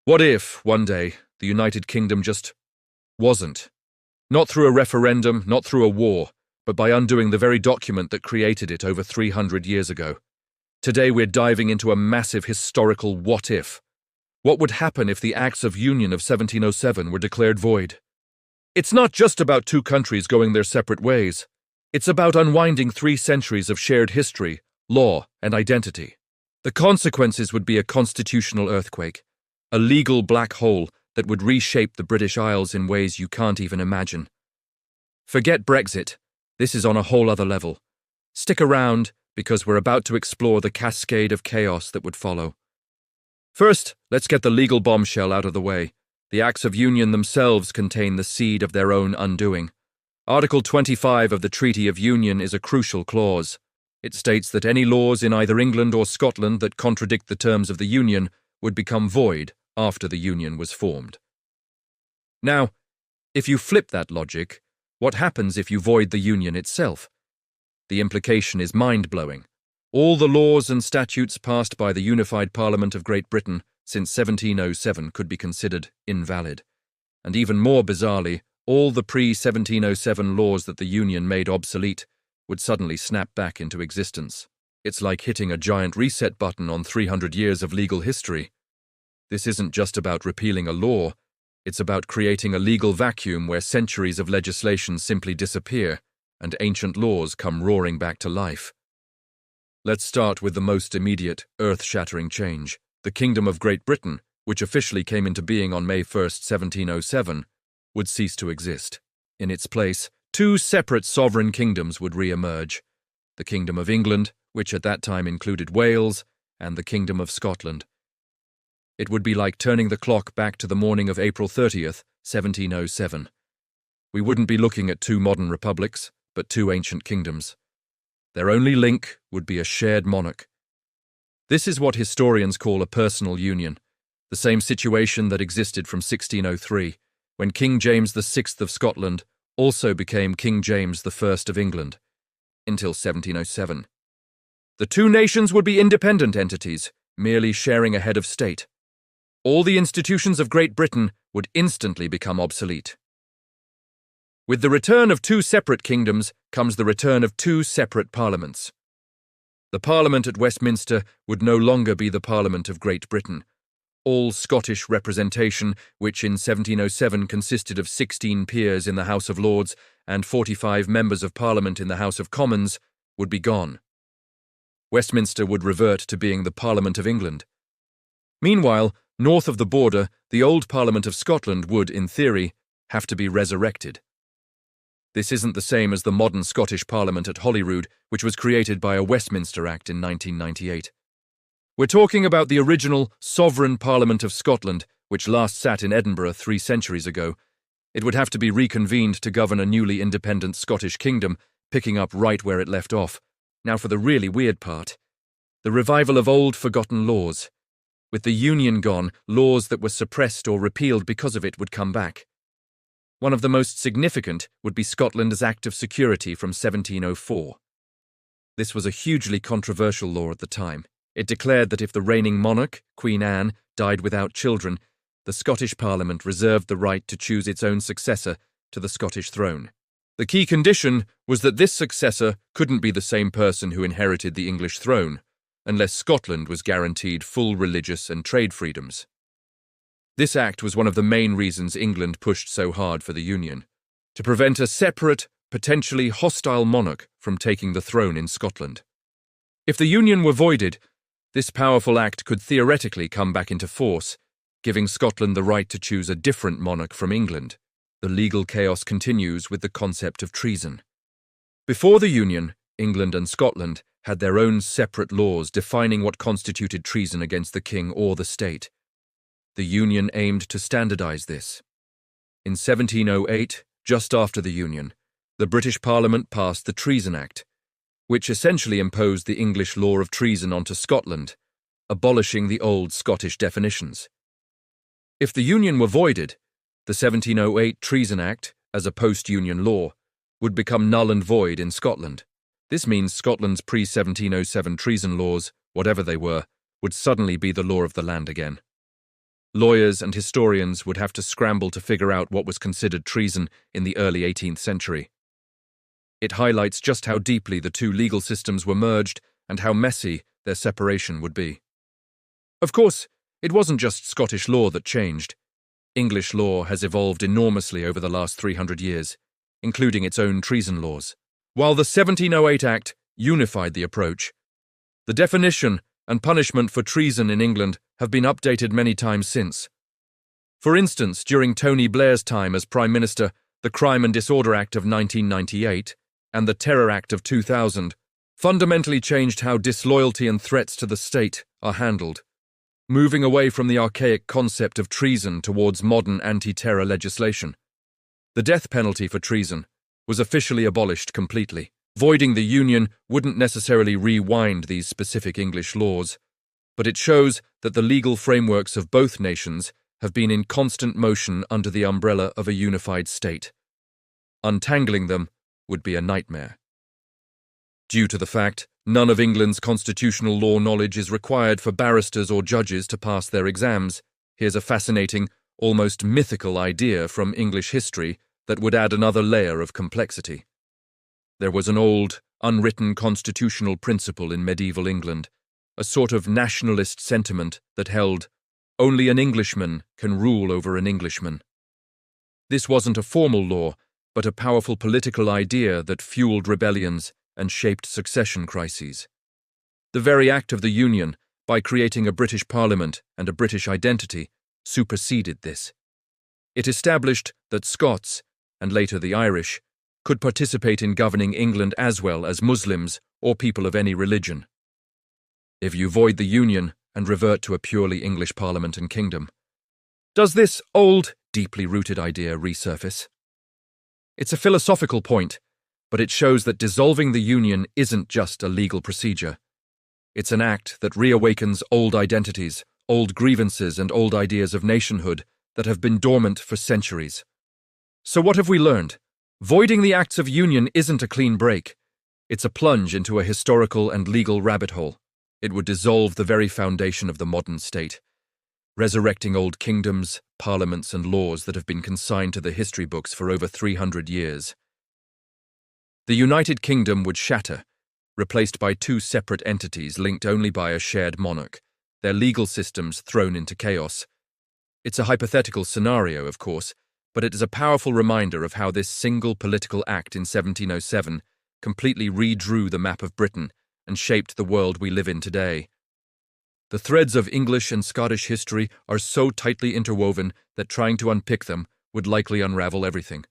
What if, one day, the United Kingdom just wasn't? Not through a referendum, not through a war, but by undoing the very document that created it over 300 years ago. Today we're diving into a massive historical what if. What would happen if the Acts of Union of 1707 were declared void? It's not just about two countries going their separate ways. It's about unwinding 3 centuries of shared history, law, and identity. The consequences would be a constitutional earthquake, a legal black hole that would reshape the British Isles in ways you can't even imagine. Forget Brexit. This is on a whole other level. Stick around, because we're about to explore the cascade of chaos that would follow. First, let's get the legal bombshell out of the way. The Acts of Union themselves contain the seed of their own undoing. Article 25 of the Treaty of Union is a crucial clause. It states that any laws in either England or Scotland that contradict the terms of the Union would become void after the Union was formed. Now, if you flip that logic, what happens if you void the Union itself? The implication is mind-blowing. All the laws and statutes passed by the Unified Parliament of Great Britain since 1707 could be considered invalid. And even more bizarrely, all the pre-1707 laws that the Union made obsolete would suddenly snap back into existence. It's like hitting a giant reset button on 300 years of legal history. This isn't just about repealing a law, it's about creating a legal vacuum where centuries of legislation simply disappear and ancient laws come roaring back to life. Let's start with the most immediate, earth-shattering change. The Kingdom of Great Britain, which officially came into being on May 1st, 1707, would cease to exist. In its place, 2 separate sovereign kingdoms would re-emerge. The Kingdom of England, which at that time included Wales, and the Kingdom of Scotland. It would be like turning the clock back to the morning of April 30th, 1707. We wouldn't be looking at 2 modern republics, but 2 ancient kingdoms. Their only link would be a shared monarch. This is what historians call a personal union, the same situation that existed from 1603, when King James VI of Scotland also became King James I of England, until 1707. The 2 nations would be independent entities, merely sharing a head of state. All the institutions of Great Britain would instantly become obsolete. With the return of 2 separate kingdoms comes the return of 2 separate parliaments. The Parliament at Westminster would no longer be the Parliament of Great Britain. All Scottish representation, which in 1707 consisted of 16 peers in the House of Lords and 45 members of Parliament in the House of Commons, would be gone. Westminster would revert to being the Parliament of England. Meanwhile, north of the border, the old Parliament of Scotland would, in theory, have to be resurrected. This isn't the same as the modern Scottish Parliament at Holyrood, which was created by a Westminster Act in 1998. We're talking about the original Sovereign Parliament of Scotland, which last sat in Edinburgh 3 centuries ago. It would have to be reconvened to govern a newly independent Scottish kingdom, picking up right where it left off. Now for the really weird part. The revival of old forgotten laws. With the Union gone, laws that were suppressed or repealed because of it would come back. One of the most significant would be Scotland's Act of Security from 1704. This was a hugely controversial law at the time. It declared that if the reigning monarch, Queen Anne, died without children, the Scottish Parliament reserved the right to choose its own successor to the Scottish throne. The key condition was that this successor couldn't be the same person who inherited the English throne, unless Scotland was guaranteed full religious and trade freedoms. This act was one of the main reasons England pushed so hard for the Union, to prevent a separate, potentially hostile monarch from taking the throne in Scotland. If the Union were voided, this powerful act could theoretically come back into force, giving Scotland the right to choose a different monarch from England. The legal chaos continues with the concept of treason. Before the Union, England and Scotland had their own separate laws defining what constituted treason against the king or the state. The Union aimed to standardise this. In 1708, just after the Union, the British Parliament passed the Treason Act, which essentially imposed the English law of treason onto Scotland, abolishing the old Scottish definitions. If the Union were voided, the 1708 Treason Act, as a post-Union law, would become null and void in Scotland. This means Scotland's pre-1707 treason laws, whatever they were, would suddenly be the law of the land again. lawyers and historians would have to scramble to figure out what was considered treason in the early 18th century. It highlights just how deeply the two legal systems were merged and how messy their separation would be. Of course, it wasn't just Scottish law that changed. English law has evolved enormously over the last 300 years, including its own treason laws. While the 1708 Act unified the approach, the definition and punishment for treason in England have been updated many times since. For instance, during Tony Blair's time as Prime Minister, the Crime and Disorder Act of 1998 and the Terror Act of 2000 fundamentally changed how disloyalty and threats to the state are handled, moving away from the archaic concept of treason towards modern anti-terror legislation. The death penalty for treason was officially abolished completely. Voiding the Union wouldn't necessarily rewind these specific English laws, but it shows that the legal frameworks of both nations have been in constant motion under the umbrella of a unified state. Untangling them would be a nightmare. Due to the fact none of England's constitutional law knowledge is required for barristers or judges to pass their exams, here's a fascinating, almost mythical idea from English history that would add another layer of complexity. There was an old, unwritten constitutional principle in medieval England, a sort of nationalist sentiment that held, only an Englishman can rule over an Englishman. This wasn't a formal law, but a powerful political idea that fueled rebellions and shaped succession crises. The very act of the Union, by creating a British Parliament and a British identity, superseded this. It established that Scots, and later the Irish, could participate in governing England as well as Muslims or people of any religion. If you void the Union and revert to a purely English Parliament and kingdom, does this old, deeply rooted idea resurface? It's a philosophical point, but it shows that dissolving the Union isn't just a legal procedure. It's an act that reawakens old identities, old grievances, and old ideas of nationhood that have been dormant for centuries. So what have we learned? Voiding the Acts of Union isn't a clean break. It's a plunge into a historical and legal rabbit hole. It would dissolve the very foundation of the modern state, resurrecting old kingdoms, parliaments, and laws that have been consigned to the history books for over 300 years. The United Kingdom would shatter, replaced by two separate entities linked only by a shared monarch, their legal systems thrown into chaos. It's a hypothetical scenario, of course, but it is a powerful reminder of how this single political act in 1707 completely redrew the map of Britain and shaped the world we live in today. The threads of English and Scottish history are so tightly interwoven that trying to unpick them would likely unravel everything.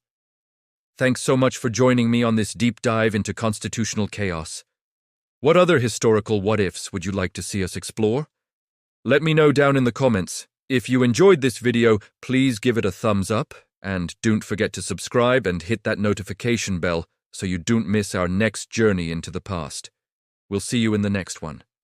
Thanks so much for joining me on this deep dive into constitutional chaos. What other historical what-ifs would you like to see us explore? Let me know down in the comments. If you enjoyed this video, please give it a thumbs up, and don't forget to subscribe and hit that notification bell so you don't miss our next journey into the past. We'll see you in the next one.